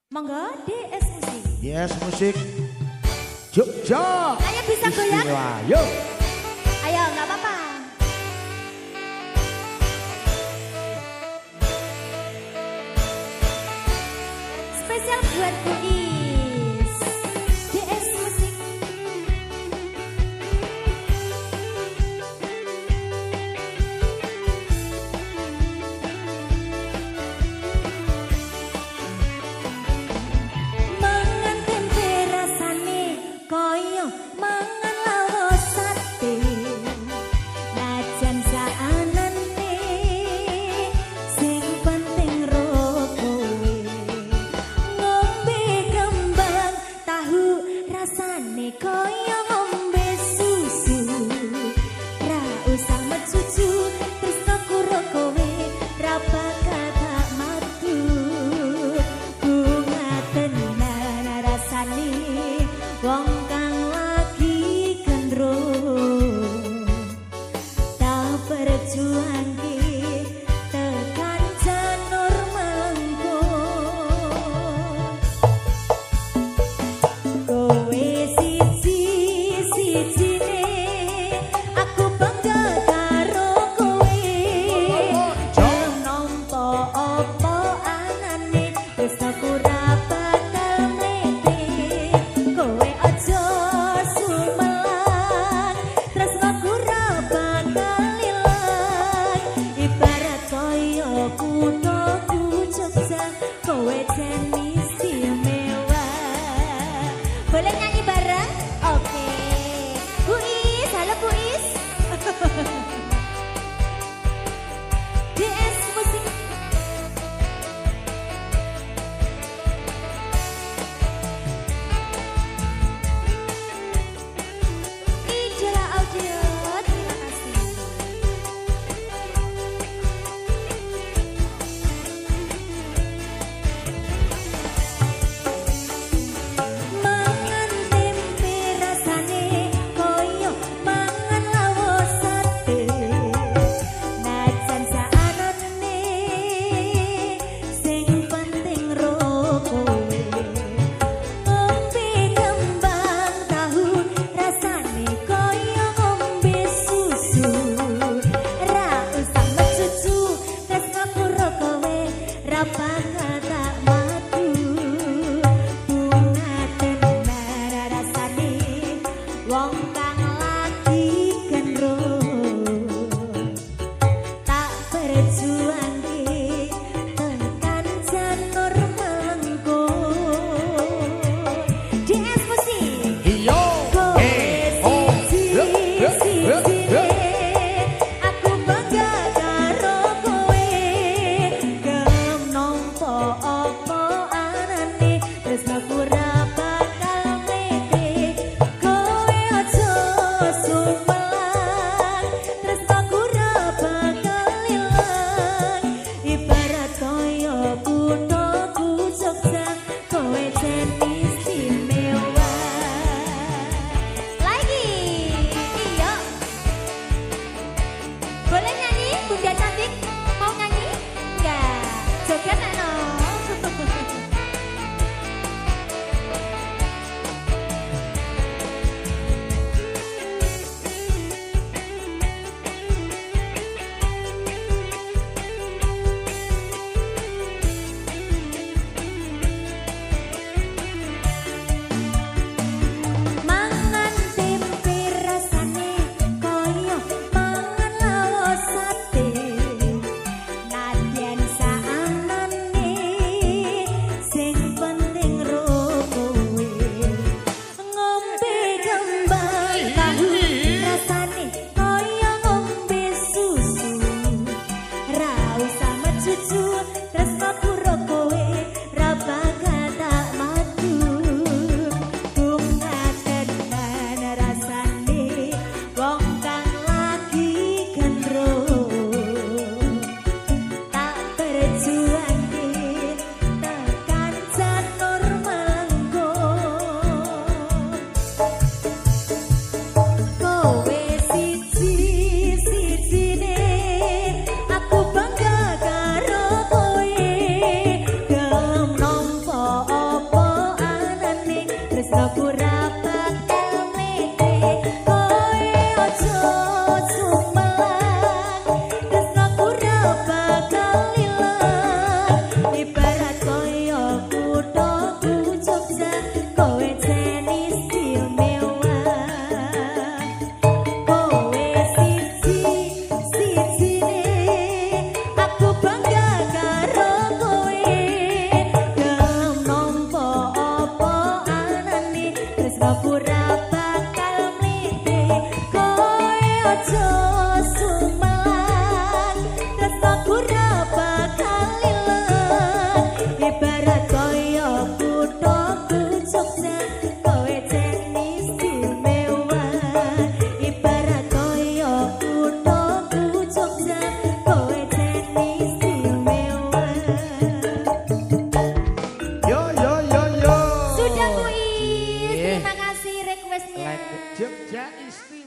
Monggo DS Musik. DS Musik Jogja. Ayo bisa goyang? Yuk. Ayo nggak apa-apa. Spesial buat Bu Is. DS Musik. Mangan tempe rasane koyo mangan lawos sate. Najan saanane sing penting ro kowe. Ngombe kembang tahu rasane koyo ngombe susu. Ra usah mecucu tresno karo kowe ra bakal tak matu. Bunga tenan rasane wong kang lagi gendrong. Tak berjuangke tekan janur melengkung. Kowe siji-sijine aku bangga karo kowe. Jam nampa apa anane tresnaku ra bakal mlete. Kowe aja sumelang tresnaku ra bakal ilang. Ibarat koyo kuthaku Jogja kowe jan istimewa. Boleh nyanyi bareng? Oke. Bu Is, halo Bu Is. DS Musik. Idola Audio, terima kasih. Mangan tempe rasane koyo mangan lawos sate. Najan saanane sing penting ro kowe. Ngombe kembang tahu rasane koyo ngombe susu. Ra usah mecucu tresnaku ro kowe ra bakal tak matu. Bunga tenan rasane wong kang lagi gendrong. Tak berjuangke tekan janur melengkung. DS Musik. Iyo. Kowe siji-sijine aku bangga karo kowe. Gelem nampa apa anane tresnaku ra bakal mlete. Kowe aja sumelang tresnaku ra bakal ilang. Ibarat koyo kuthaku Jogja kowe jan istimewa. Lagi, iya. Boleh nyanyi, Bunda cantik? Mau nyanyi? Enggak. Joget no. Jogja Istimewa.